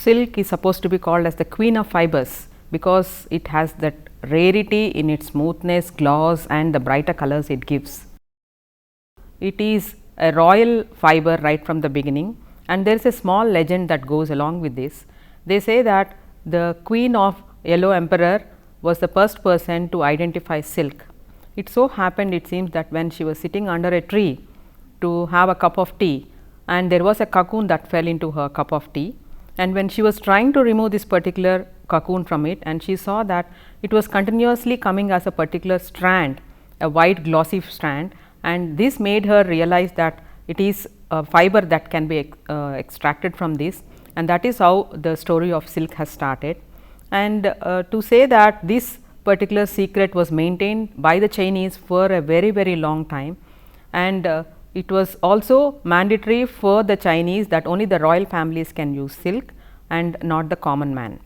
Silk is supposed to be called as the queen of fibers because it has that rarity in its smoothness, gloss and the brighter colors it gives. It is a royal fiber right from the beginning, and there is a small legend that goes along with this. They say that the queen of Yellow Emperor was the first person to identify silk. It so happened, it seems, that when she was sitting under a tree to have a cup of tea, and there was a cocoon that fell into her cup of tea, and when she was trying to remove this particular cocoon from it, and she saw that it was continuously coming as a particular strand, a white glossy strand, and this made her realize that it is a fiber that can be extracted from this, and that is how the story of silk has started. And to say that this particular secret was maintained by the Chinese for a very long time, and it was also mandatory for the Chinese that only the royal families can use silk and not the common man.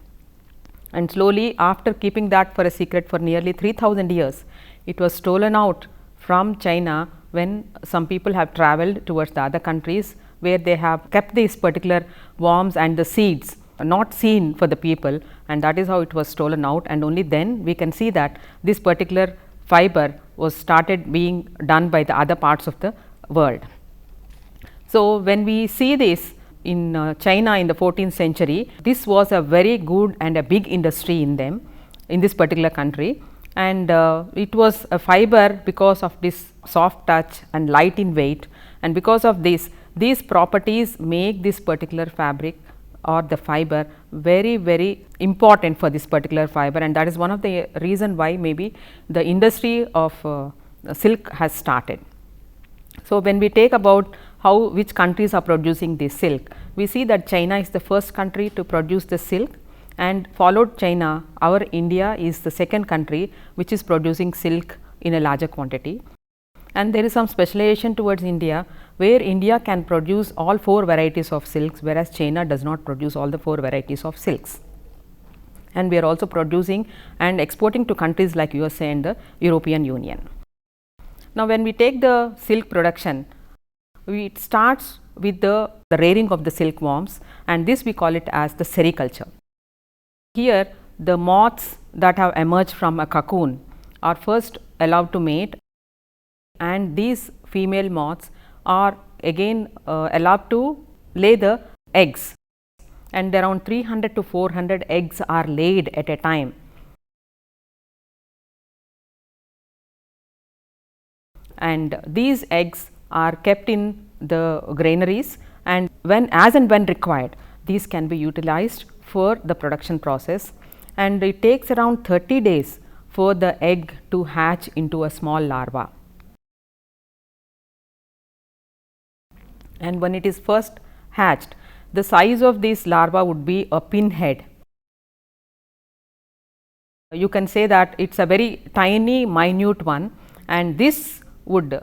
And slowly, after keeping that for a secret for nearly 3000 years, it was stolen out from China when some people have travelled towards the other countries, where they have kept these particular worms and the seeds not seen for the people, and that is how it was stolen out, and only then we can see that this particular fiber was started being done by the other parts of the world. So, when we see this in China in the 14th century, this was a very good and a big industry in them, in this particular country, and it was a fiber because of this soft touch and light in weight, and because of this, these properties make this particular fabric or the fiber very important for this particular fiber, and that is one of the reason why maybe the industry of silk has started. So, when we take about how which countries are producing this silk, we see that China is the first country to produce the silk, and followed China, our India is the second country which is producing silk in a larger quantity. And there is some specialization towards India, where India can produce all 4 varieties of silks, whereas China does not produce all the 4 varieties of silks. And we are also producing and exporting to countries like USA and the European Union. Now, when we take the silk production, it starts with the rearing of the silkworms, and this we call it as the sericulture. Here, the moths that have emerged from a cocoon are first allowed to mate, and these female moths are again allowed to lay the eggs, and around 300 to 400 eggs are laid at a time. And these eggs are kept in the granaries, and as and when required, these can be utilized for the production process, and it takes around 30 days for the egg to hatch into a small larva. And when it is first hatched, the size of this larva would be a pinhead. You can say that it is a very tiny minute one, and this would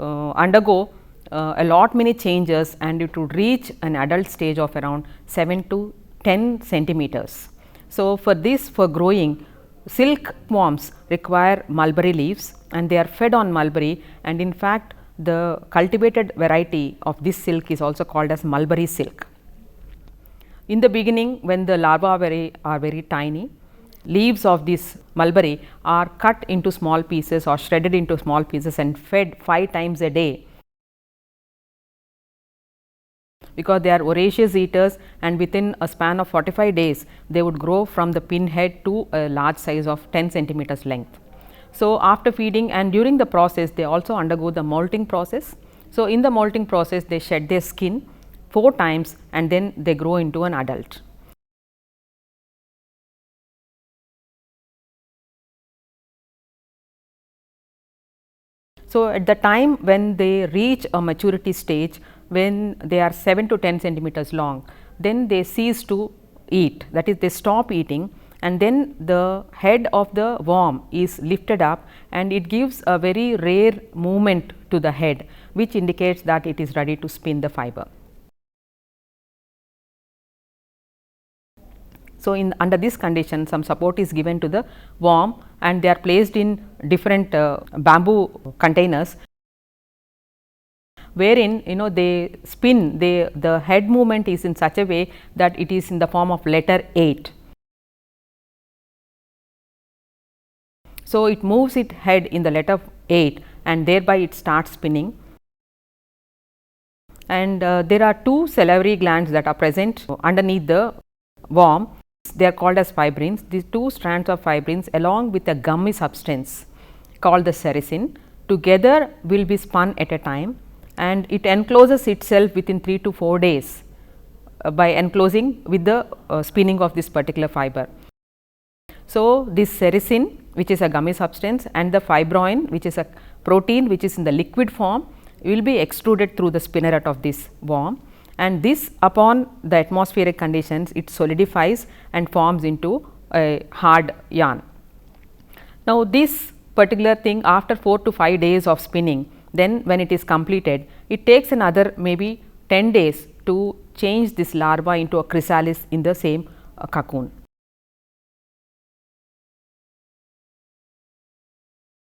undergo a lot many changes, and it would reach an adult stage of around 7 to 10 centimeters. So, for this, for growing, silkworms require mulberry leaves, and they are fed on mulberry, and in fact, the cultivated variety of this silk is also called as mulberry silk. In the beginning, when the larvae are very tiny, leaves of this mulberry are cut into small pieces or shredded into small pieces and fed 5 times a day, because they are voracious eaters, and within a span of 45 days they would grow from the pinhead to a large size of 10 centimeters length. So, after feeding and during the process, they also undergo the molting process. So, in the molting process, they shed their skin 4 times, and then they grow into an adult. So, at the time when they reach a maturity stage, when they are 7 to 10 centimeters long, then they cease to eat, that is, they stop eating, and then the head of the worm is lifted up, and it gives a very rare movement to the head, which indicates that it is ready to spin the fiber. So, under this condition, some support is given to the worm, and they are placed in different bamboo containers, wherein they spin, the head movement is in such a way that it is in the form of letter 8. So, it moves its head in the letter 8 and thereby it starts spinning. And there are two salivary glands that are present underneath the worm. They are called as fibrins. These two strands of fibrins along with a gummy substance called the sericin together will be spun at a time, and it encloses itself within 3 to 4 days by enclosing with the spinning of this particular fiber. So, this sericin, which is a gummy substance, and the fibroin, which is a protein which is in the liquid form, will be extruded through the spinneret of this worm, and this upon the atmospheric conditions it solidifies and forms into a hard yarn. Now, this particular thing after 4 to 5 days of spinning, then when it is completed, it takes another maybe 10 days to change this larva into a chrysalis in the same cocoon.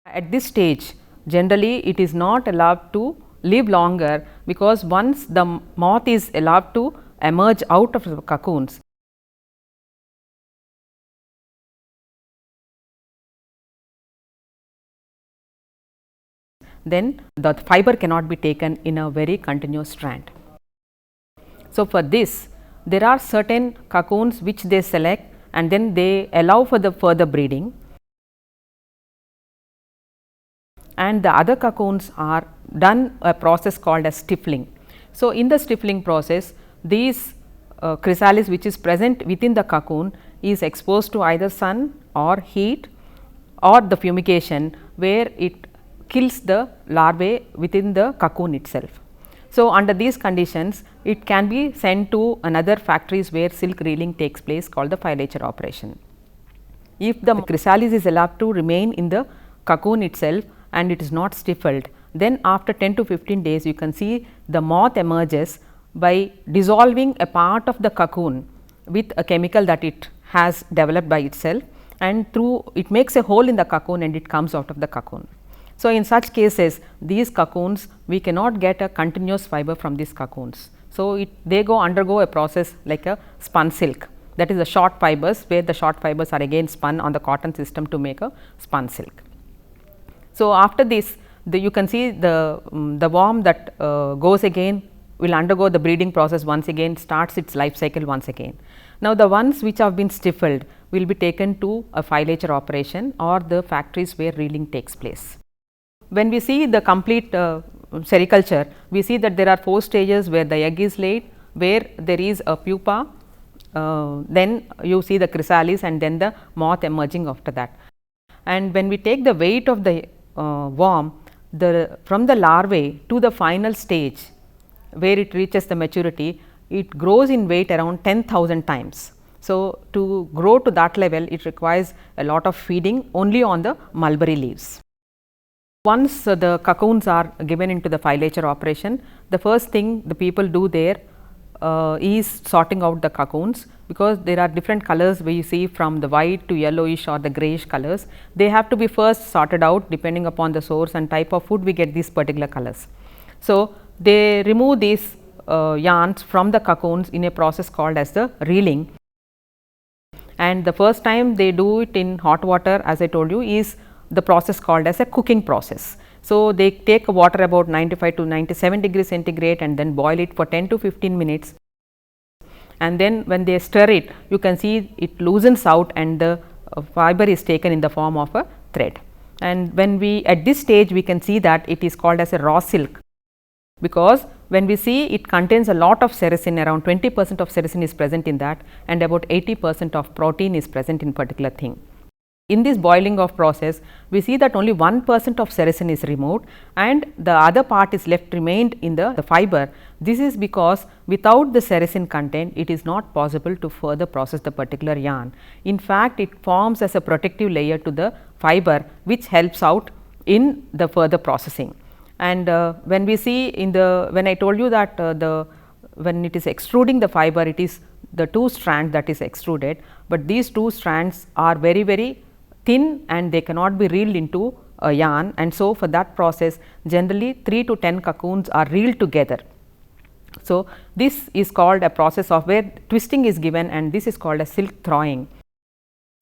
At this stage, generally it is not allowed to live longer, because once the moth is allowed to emerge out of the cocoons, then the fiber cannot be taken in a very continuous strand. So, for this there are certain cocoons which they select and then they allow for the further breeding, and the other cocoons are done a process called as stifling. So, in the stifling process, these chrysalis which is present within the cocoon is exposed to either sun or heat or the fumigation, where it kills the larvae within the cocoon itself. So, under these conditions it can be sent to another factories where silk reeling takes place, called the filature operation. If the chrysalis is allowed to remain in the cocoon itself and it is not stifled, then after 10 to 15 days you can see the moth emerges by dissolving a part of the cocoon with a chemical that it has developed by itself, and through it makes a hole in the cocoon and it comes out of the cocoon. So, in such cases these cocoons we cannot get a continuous fiber from these cocoons. So, they undergo a process like a spun silk, that is the short fibers, where the short fibers are again spun on the cotton system to make a spun silk. So, after this you can see the worm that goes again will undergo the breeding process once again, starts its life cycle once again. Now, the ones which have been stifled will be taken to a filature operation or the factories where reeling takes place. When we see the complete sericulture, we see that there are 4 stages where the egg is laid, where there is a pupa, then you see the chrysalis and then the moth emerging after that. And when we take the weight of the worm, from the larvae to the final stage where it reaches the maturity, it grows in weight around 10,000 times. So, to grow to that level it requires a lot of feeding only on the mulberry leaves. Once the cocoons are given into the filature operation, the first thing the people do there is sorting out the cocoons, because there are different colors where you see from the white to yellowish or the greyish colors. They have to be first sorted out depending upon the source and type of food we get these particular colors. So, they remove these yarns from the cocoons in a process called as the reeling, and the first time they do it in hot water, as I told you, is the process called as a cooking process. So, they take water about 95 to 97 degrees centigrade and then boil it for 10 to 15 minutes, and then when they stir it, you can see it loosens out and the fiber is taken in the form of a thread. And when we at this stage we can see that it is called as a raw silk, because when we see it contains a lot of sericin, around 20% of sericin is present in that, and about 80% of protein is present in particular thing. In this boiling off process, we see that only 1% of sericin is removed and the other part is left remained in the fiber. This is because without the sericin content, it is not possible to further process the particular yarn. In fact, it forms as a protective layer to the fiber, which helps out in the further processing. And when we see when I told you that when it is extruding the fiber, it is the 2 strands that is extruded, but these 2 strands are very thin and they cannot be reeled into a yarn, and so for that process generally 3 to 10 cocoons are reeled together. So, this is called a process of where twisting is given, and this is called a silk thrawing.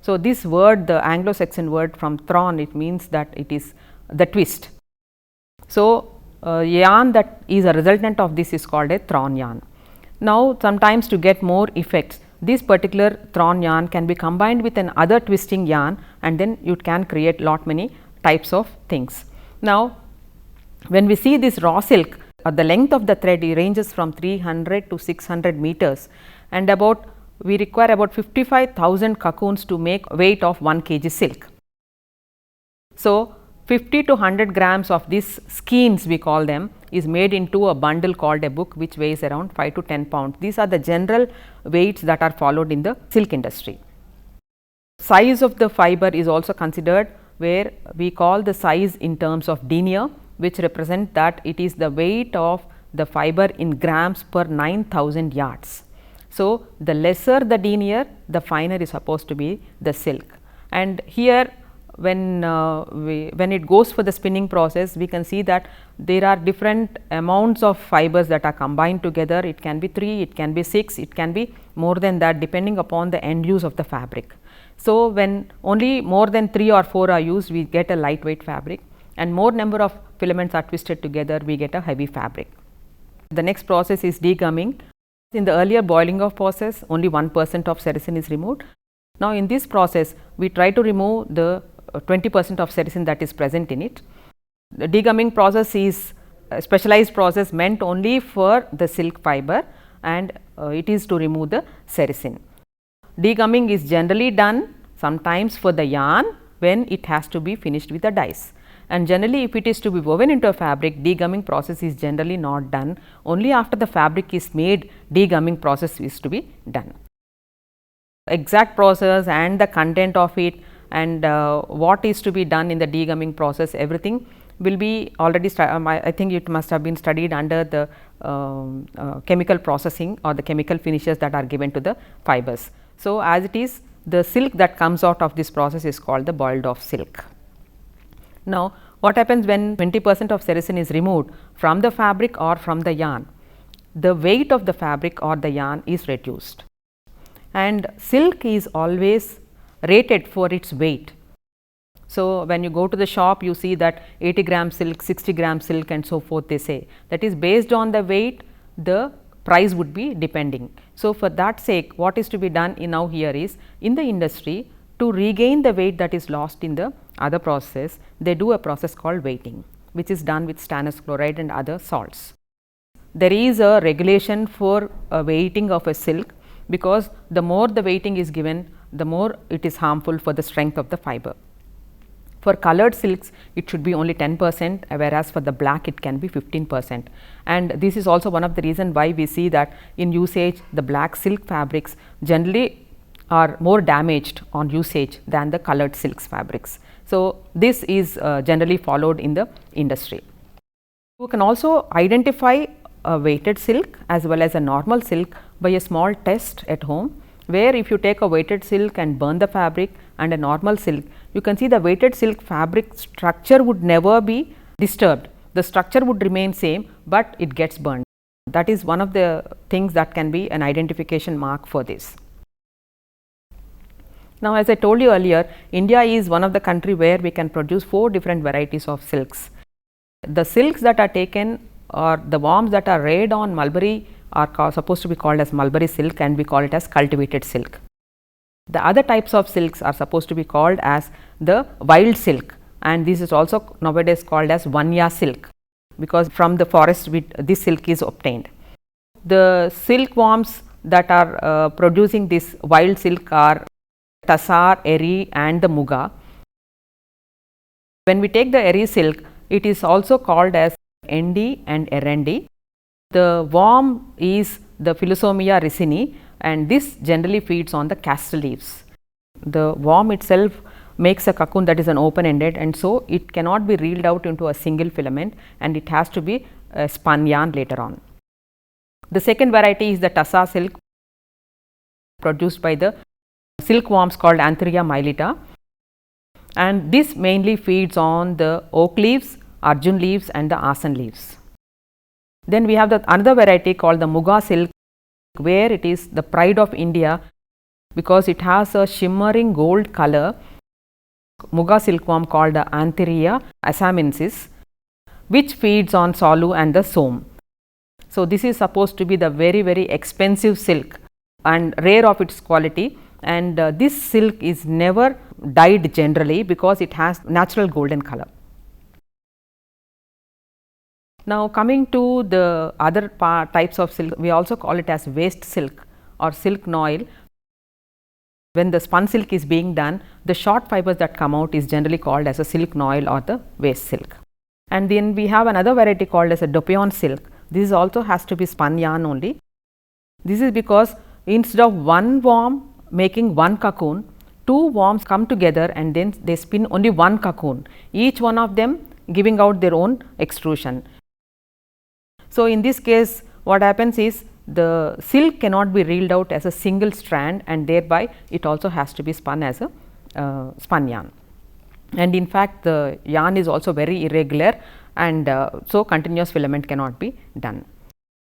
So, this word, the Anglo-Saxon word from thrawn, it means that it is the twist. So, yarn that is a resultant of this is called a thrawn yarn. Now, sometimes to get more effects, this particular thrawn yarn can be combined with an other twisting yarn, and then you can create lot many types of things. Now, when we see this raw silk, the length of the thread ranges from 300 to 600 meters, and we require about 55,000 cocoons to make weight of 1 kg silk. So, 50 to 100 grams of these skeins, we call them, is made into a bundle called a book, which weighs around 5 to 10 pounds. These are the general weights that are followed in the silk industry. Size of the fiber is also considered, where we call the size in terms of denier, which represent that it is the weight of the fiber in grams per 9,000 yards. So, the lesser the denier, the finer is supposed to be the silk. And here when it goes for the spinning process, we can see that there are different amounts of fibers that are combined together. It can be 3, it can be 6, it can be more than that, depending upon the end use of the fabric. So, when only more than 3 or 4 are used, we get a lightweight fabric, and more number of filaments are twisted together, we get a heavy fabric. The next process is degumming. In the earlier boiling off process, only 1% of sericin is removed. Now, in this process, we try to remove the 20% of sericin that is present in it. The degumming process is a specialized process meant only for the silk fiber, and it is to remove the sericin. Degumming is generally done sometimes for the yarn when it has to be finished with the dyes, and generally if it is to be woven into a fabric, degumming process is generally not done. Only after the fabric is made, degumming process is to be done. Exact process and the content of it, and what is to be done in the degumming process, everything will be already I think it must have been studied under the chemical processing or the chemical finishes that are given to the fibers. So, as it is, the silk that comes out of this process is called the boiled off silk. Now, what happens when 20% of sericin is removed from the fabric or from the yarn? The weight of the fabric or the yarn is reduced, and silk is always rated for its weight. So, when you go to the shop, you see that 80 gram silk, 60 gram silk, and so forth, they say that is based on the weight, the price would be depending. So, for that sake, what is to be done now here is, in the industry, to regain the weight that is lost in the other process, they do a process called weighting, which is done with stannous chloride and other salts. There is a regulation for a weighting of a silk, because the more the weighting is given, the more it is harmful for the strength of the fiber. For colored silks, it should be only 10%, whereas for the black it can be 15%, and this is also one of the reason why we see that in usage the black silk fabrics generally are more damaged on usage than the colored silks fabrics. So, this is generally followed in the industry. You can also identify a weighted silk as well as a normal silk by a small test at home, where if you take a weighted silk and burn the fabric and a normal silk, you can see the weighted silk fabric structure would never be disturbed. The structure would remain same, but it gets burned. That is one of the things that can be an identification mark for this. Now, as I told you earlier, India is one of the country where we can produce 4 different varieties of silks. The silks that are taken, or the worms that are reared on mulberry, are supposed to be called as mulberry silk, and we call it as cultivated silk. The other types of silks are supposed to be called as the wild silk, and this is also nowadays called as Vanya silk, because from the forest this silk is obtained. The silkworms that are producing this wild silk are tassar, eri, and the muga. When we take the eri silk, it is also called as endi and erendi. The worm is the Philosomia ricini, and this generally feeds on the castor leaves. The worm itself makes a cocoon that is an open ended, and so it cannot be reeled out into a single filament, and it has to be spun yarn later on. The second variety is the tassar silk, produced by the silkworms called Antheria mylitta. and this mainly feeds on the oak leaves, arjun leaves and the asan leaves. Then we have the another variety called the Muga silk, where it is the pride of India because it has a shimmering gold color. Muga silkworm called the Antheria assamensis, which feeds on Solu and the Som. So, this is supposed to be the very expensive silk and rare of its quality, and this silk is never dyed generally because it has natural golden color. Now, coming to the other types of silk, we also call it as waste silk or silk noil. When the spun silk is being done, the short fibers that come out is generally called as a silk noil or the waste silk. And then we have another variety called as a dopion silk. This also has to be spun yarn only. This is because instead of one worm making one cocoon, two worms come together and then they spin only one cocoon, each one of them giving out their own extrusion. So, in this case what happens is the silk cannot be reeled out as a single strand, and thereby it also has to be spun as a spun yarn. And in fact, the yarn is also very irregular, and so continuous filament cannot be done.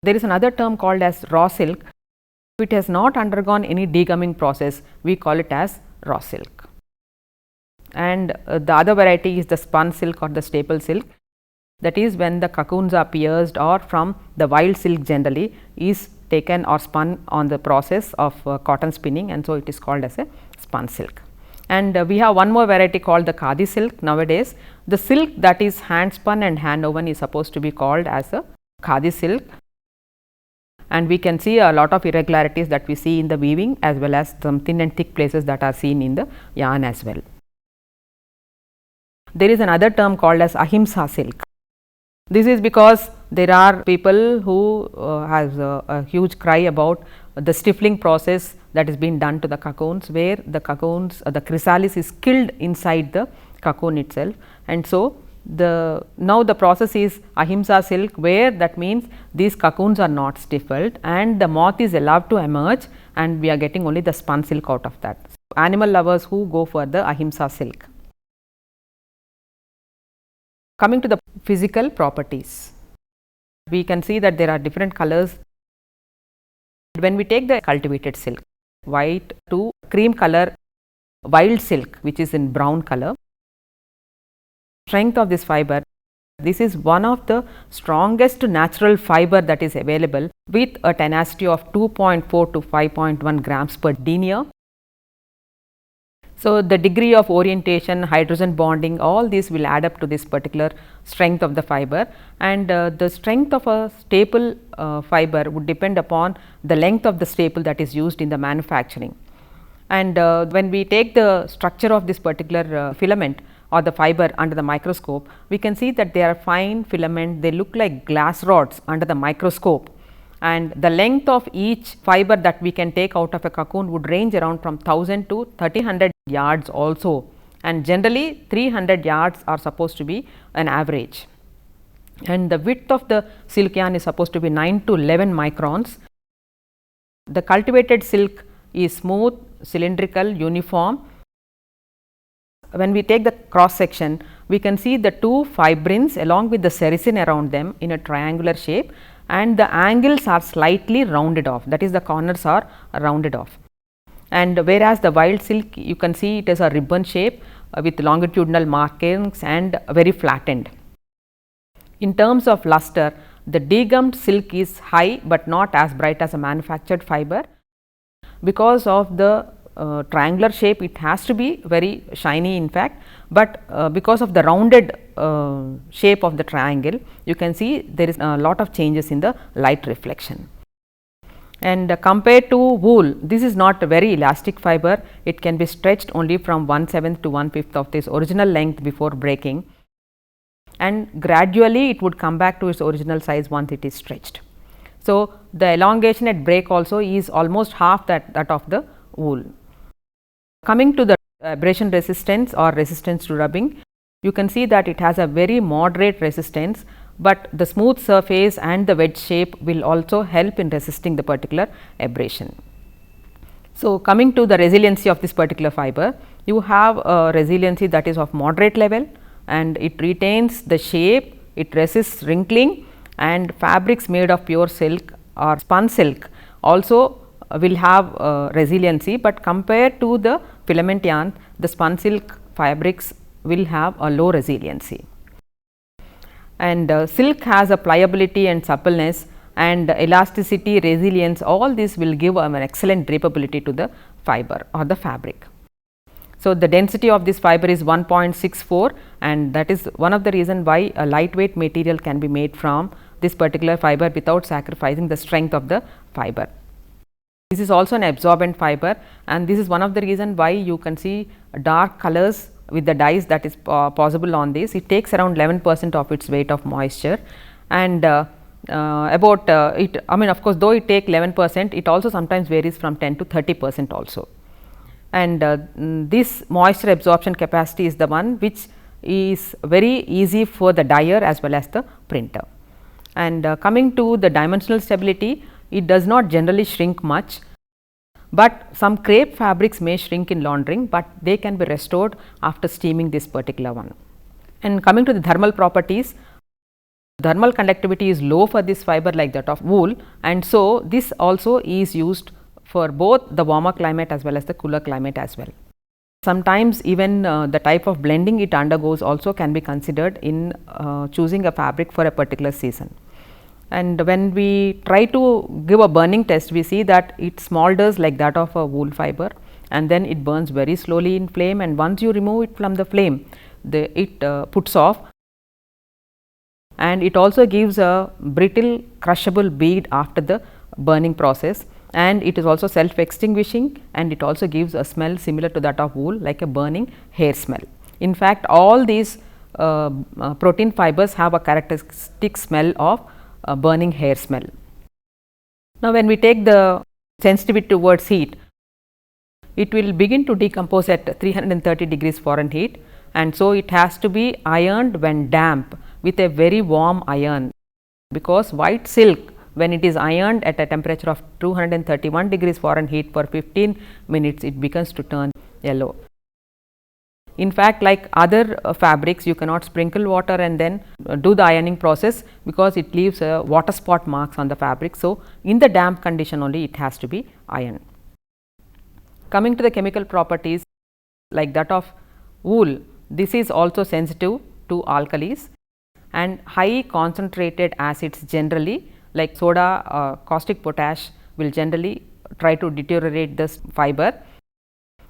There is another term called as raw silk. If it has not undergone any degumming process, we call it as raw silk. And the other variety is the spun silk or the staple silk. That is when the cocoons are pierced or from the wild silk generally is taken or spun on the process of cotton spinning, and so it is called as a spun silk. And we have one more variety called the khadi silk. Nowadays, the silk that is hand spun and hand woven is supposed to be called as a khadi silk, and we can see a lot of irregularities that we see in the weaving as well as some thin and thick places that are seen in the yarn as well. There is another term called as ahimsa silk. This is because there are people who has a huge cry about the stifling process that is being done to the cocoons, where the cocoons the chrysalis is killed inside the cocoon itself, and so now the process is ahimsa silk, where that means these cocoons are not stifled and the moth is allowed to emerge, and we are getting only the spun silk out of that. So, animal lovers who go for the ahimsa silk. Coming to the physical properties, we can see that there are different colors. When we take the cultivated silk, white to cream color wild silk, which is in brown color, strength of this fiber, this is one of the strongest natural fiber that is available with a tenacity of 2.4 to 5.1 grams per denier. So, the degree of orientation, hydrogen bonding, all these will add up to this particular strength of the fiber, and the strength of a staple fiber would depend upon the length of the staple that is used in the manufacturing. And when we take the structure of this particular filament or the fiber under the microscope, we can see that they are fine filament, they look like glass rods under the microscope, and the length of each fiber that we can take out of a cocoon would range around from 1000 to 1300 yards also, and generally 300 yards are supposed to be an average. And the width of the silk yarn is supposed to be 9 to 11 microns. The cultivated silk is smooth, cylindrical, uniform. When we take the cross section, we can see the two fibrins along with the sericin around them in a triangular shape, and the angles are slightly rounded off, that is the corners are rounded off. And whereas the wild silk, you can see it is a ribbon shape with longitudinal markings and very flattened. In terms of luster, the degummed silk is high but not as bright as a manufactured fiber. Because of the triangular shape, it has to be very shiny in fact, but because of the rounded shape of the triangle, you can see there is a lot of changes in the light reflection. And compared to wool, this is not a very elastic fiber, it can be stretched only from 1/7 to 1/5 of this original length before breaking, and gradually it would come back to its original size once it is stretched. So, the elongation at break also is almost half that of the wool. Coming to the abrasion resistance or resistance to rubbing, you can see that it has a very moderate resistance, but the smooth surface and the wedge shape will also help in resisting the particular abrasion. So, coming to the resiliency of this particular fiber, you have a resiliency that is of moderate level and it retains the shape, it resists wrinkling, and fabrics made of pure silk or spun silk also will have resiliency, but compared to the filament yarn, the spun silk fabrics will have a low resiliency. And silk has a pliability and suppleness and elasticity, resilience, all this will give an excellent drapeability to the fiber or the fabric. So, the density of this fiber is 1.64, and that is one of the reason why a lightweight material can be made from this particular fiber without sacrificing the strength of the fiber. This is also an absorbent fiber, and this is one of the reason why you can see dark colors with the dyes that is possible on this. It takes around 11% of its weight of moisture, and it, I mean, of course, though it take 11%, it also sometimes varies from 10 to 30% also. And this moisture absorption capacity is the one which is very easy for the dyer as well as the printer. And coming to the dimensional stability, it does not generally shrink much, but some crepe fabrics may shrink in laundering, but they can be restored after steaming this particular one. And coming to the thermal properties, thermal conductivity is low for this fiber like that of wool, and so this also is used for both the warmer climate as well as the cooler climate as well. Sometimes even the type of blending it undergoes also can be considered in choosing a fabric for a particular season. And when we try to give a burning test, we see that it smolders like that of a wool fiber, and then it burns very slowly in flame, and once you remove it from the flame, it puts off, and it also gives a brittle crushable bead after the burning process, and it is also self extinguishing, and it also gives a smell similar to that of wool, like a burning hair smell. In fact, all these protein fibers have a characteristic smell of burning hair smell. Now, when we take the sensitivity towards heat, it will begin to decompose at 330 degrees Fahrenheit, and so it has to be ironed when damp with a very warm iron, because white silk, when it is ironed at a temperature of 231 degrees Fahrenheit for 15 minutes, it begins to turn yellow. In fact, like other fabrics, you cannot sprinkle water and then do the ironing process, because it leaves water spot marks on the fabric. So, in the damp condition only it has to be ironed. Coming to the chemical properties like that of wool, this is also sensitive to alkalis, and high concentrated acids generally like soda, caustic potash will generally try to deteriorate this fiber,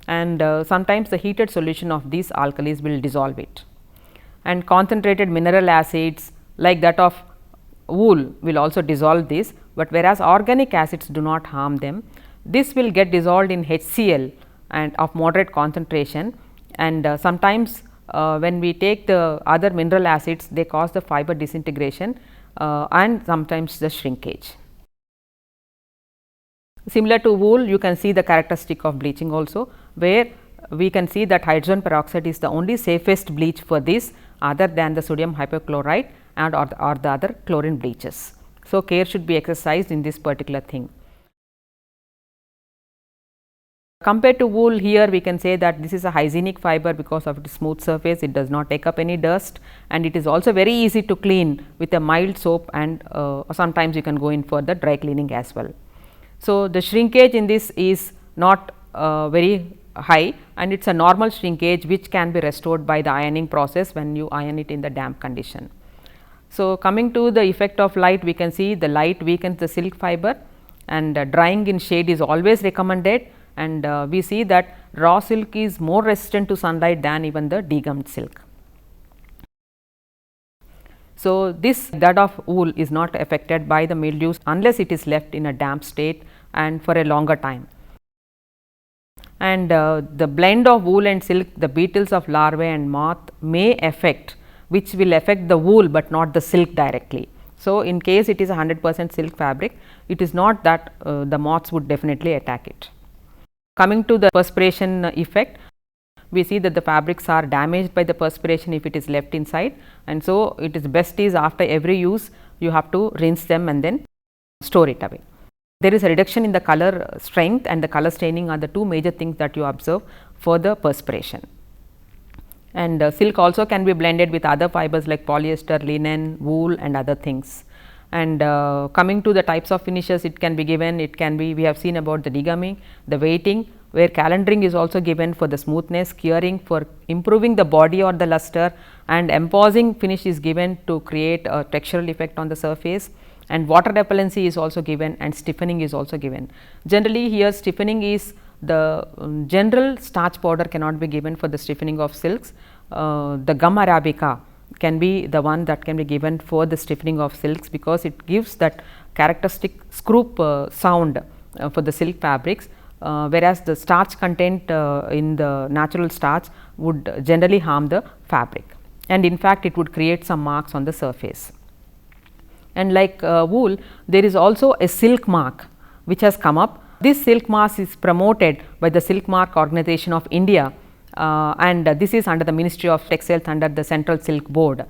and sometimes the heated solution of these alkalis will dissolve it. And concentrated mineral acids like that of wool will also dissolve this, but whereas organic acids do not harm them. This will get dissolved in HCl and of moderate concentration, and sometimes when we take the other mineral acids, they cause the fiber disintegration and sometimes the shrinkage. Similar to wool, you can see the characteristic of bleaching also, where we can see that hydrogen peroxide is the only safest bleach for this, other than the sodium hypochlorite and or the other chlorine bleaches. So, care should be exercised in this particular thing. Compared to wool, here we can say that this is a hygienic fiber because of its smooth surface, it does not take up any dust, and it is also very easy to clean with a mild soap, and sometimes you can go in for the dry cleaning as well. So, the shrinkage in this is not very high, and it is a normal shrinkage which can be restored by the ironing process when you iron it in the damp condition. So, coming to the effect of light, we can see the light weakens the silk fiber, and drying in shade is always recommended, and we see that raw silk is more resistant to sunlight than even the degummed silk. So, that of wool is not affected by the mildews unless it is left in a damp state and for a longer time. And the blend of wool and silk, the beetles of larvae and moth may affect, which will affect the wool, but not the silk directly. So, in case it is a 100% silk fabric, it is not that the moths would definitely attack it. Coming to the perspiration effect, we see that the fabrics are damaged by the perspiration if it is left inside, and so it is best is after every use you have to rinse them and then store it away. There is a reduction in the color strength, and the color staining are the two major things that you observe for the perspiration. And silk also can be blended with other fibers like polyester, linen, wool and other things. And coming to the types of finishes, it can be given, it can be, we have seen about the degumming, the weighting, where calendering is also given for the smoothness, curing for improving the body or the luster, and embossing finish is given to create a textural effect on the surface, and water repellency is also given, and stiffening is also given. Generally here stiffening is the general starch powder cannot be given for the stiffening of silks. The gum arabica can be the one that can be given for the stiffening of silks, because it gives that characteristic scroop sound for the silk fabrics, whereas the starch content in the natural starch would generally harm the fabric, and in fact it would create some marks on the surface. And like wool, there is also a silk mark which has come up. This silk mark is promoted by the Silk Mark Organization of India, and this is under the Ministry of Textiles under the Central Silk Board.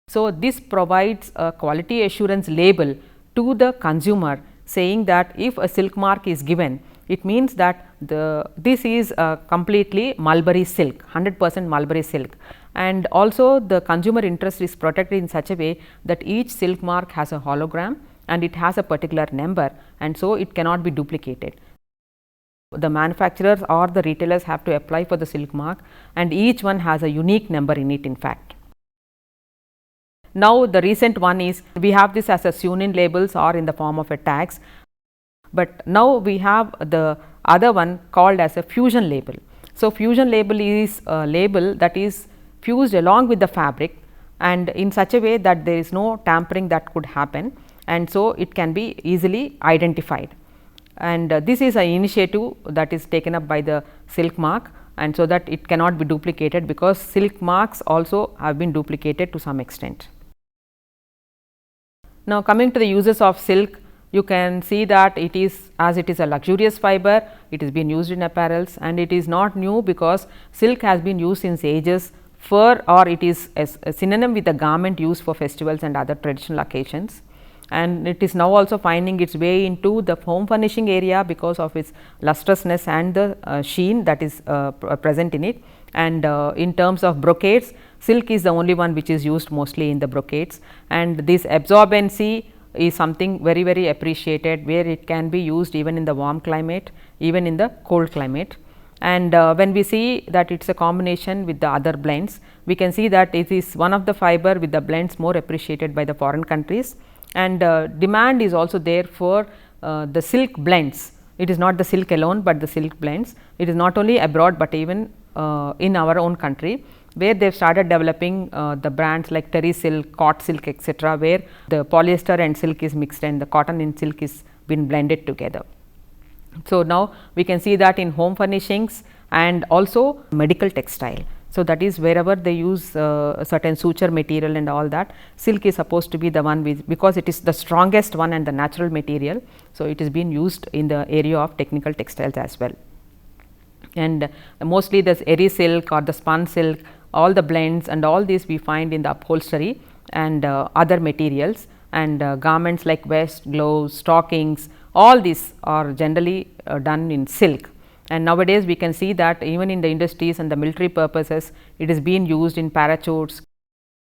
So, this provides a quality assurance label to the consumer, saying that if a silk mark is given, it means that this is completely mulberry silk, 100% mulberry silk, and also the consumer interest is protected in such a way that each silk mark has a hologram and it has a particular number, and so it cannot be duplicated. The manufacturers or the retailers have to apply for the silk mark, and each one has a unique number in it in fact. Now, the recent one is we have this as a sewn-in labels or in the form of a tags, but now we have the other one called as a fusion label. So, fusion label is a label that is fused along with the fabric and in such a way that there is no tampering that could happen, and so it can be easily identified. And this is an initiative that is taken up by the silk mark, and so that it cannot be duplicated, because silk marks also have been duplicated to some extent. Now, coming to the uses of silk, you can see that it is, as it is a luxurious fiber, it is being used in apparels, and it is not new, because silk has been used since ages for, or it is a synonym with the garment used for festivals and other traditional occasions. And it is now also finding its way into the home furnishing area because of its lustrousness and the sheen that is present in it. And in terms of brocades, silk is the only one which is used mostly in the brocades, and this absorbency is something very, very appreciated, where it can be used even in the warm climate, even in the cold climate. And when we see that it is a combination with the other blends, we can see that it is one of the fiber with the blends more appreciated by the foreign countries, and demand is also there for the silk blends. It is not the silk alone, but the silk blends. It is not only abroad, but even in our own country, where they have started developing the brands like terry silk, cot silk, etc., where the polyester and silk is mixed and the cotton and silk is been blended together. So, now we can see that in home furnishings and also medical textile. So, that is wherever they use certain suture material and all that, silk is supposed to be the one with, because it is the strongest one and the natural material. So, it is being used in the area of technical textiles as well. And mostly this eri silk or the spun silk, all the blends and all these we find in the upholstery and other materials, and garments like vest, gloves, stockings, all these are generally done in silk. And nowadays we can see that even in the industries and the military purposes, it is being used in parachutes,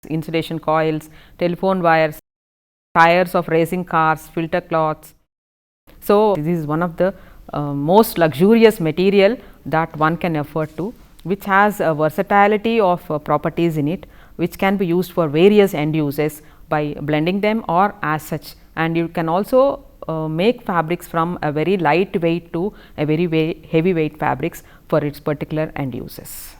insulation coils, telephone wires, tires of racing cars, filter cloths. So, this is one of the most luxurious material that one can afford to, which has a versatility of properties in it, which can be used for various end uses by blending them or as such. And you can also make fabrics from a very light weight to a very heavy weight fabrics for its particular end uses.